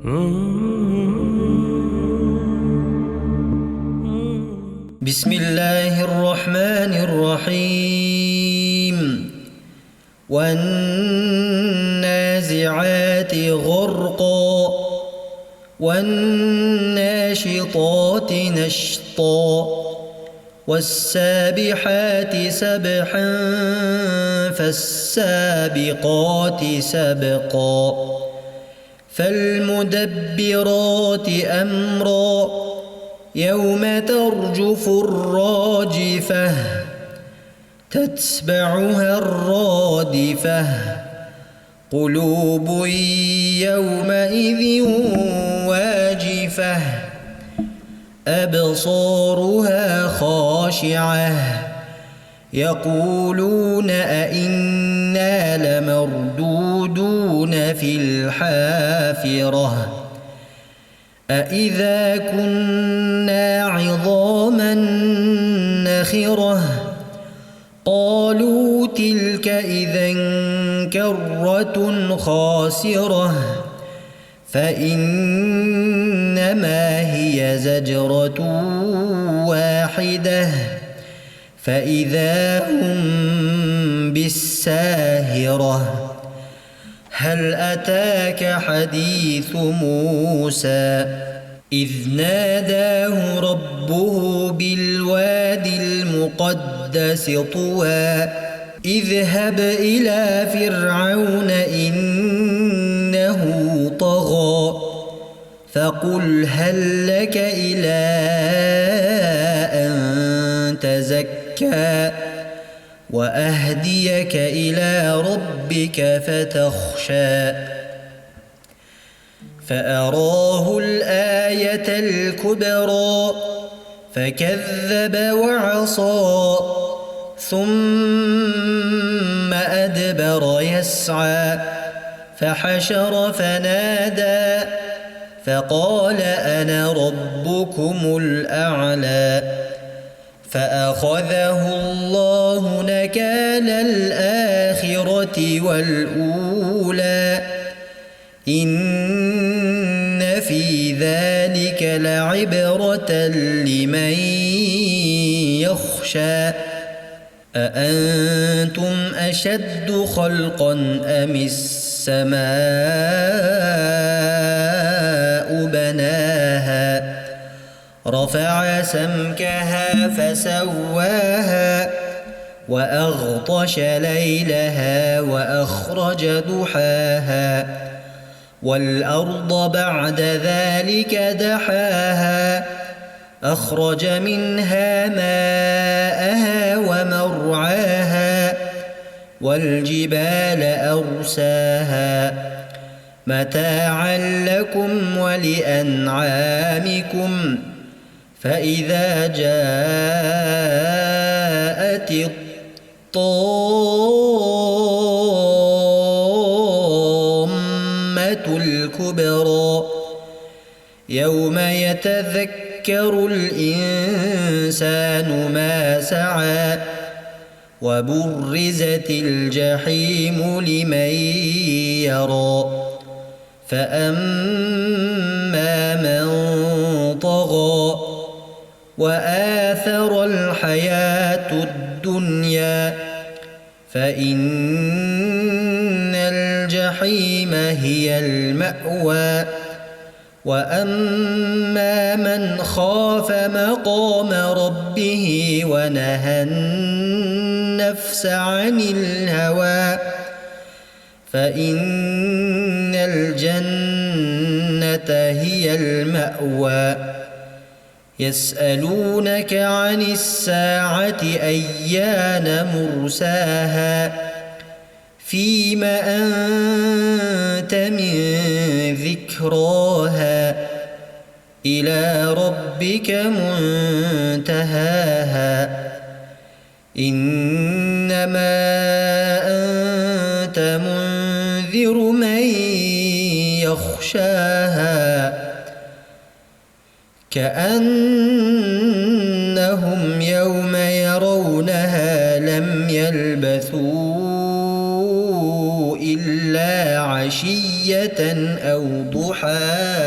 بسم الله الرحمن الرحيم والنازعات غرقا والناشطات نشطا والسابحات سبحا فالسابقات سبقا فالمدبرات أمرا يوم ترجف الراجفة تتبعها الرادفة قلوب يومئذ واجفة أبصارها خاشعة يقولون أئنا لمردودون في الحافرة أئذا كنا عظاما نخرة قالوا تلك إذا كرة خاسرة فإنما هي زجرة واحدة فإذا هم بالساهرة هل أتاك حديث موسى إذ ناداه ربه بالوادي المقدس طوى اذهب إلى فرعون إنه طغى فقل هل لك إلى أن تزكى وأهديك إلى ربك فتخشى فأراه الآية الكبرى فكذب وعصى ثم أدبر يسعى فحشر فنادى فقال أنا ربكم الأعلى فأخذه الله نكال الآخرة والأولى إن في ذلك لعبرة لمن يخشى أأنتم أشد خلقا أم السماء بناها رفع سمكها فسواها وأغطش ليلها وأخرج ضحاها والأرض بعد ذلك دحاها أخرج منها ماءها ومرعاها والجبال أرساها متاعا لكم ولأنعامكم فإذا جاءت الطامة الكبرى يوم يتذكر الإنسان ما سعى وبرزت الجحيم لمن يرى فأما من طغى وآثر الحياة الدنيا فإن الجحيم هي المأوى وأما من خاف مقام ربه ونهى النفس عن الهوى فإن الجنة هي المأوى يسألونك عن الساعة أيان مرساها فيم أنت من ذكراها إلى ربك منتهاها إنما أنت منذر من يخشاها كأنهم يوم يرونها لم يلبثوا إلا عشية أو ضحاها.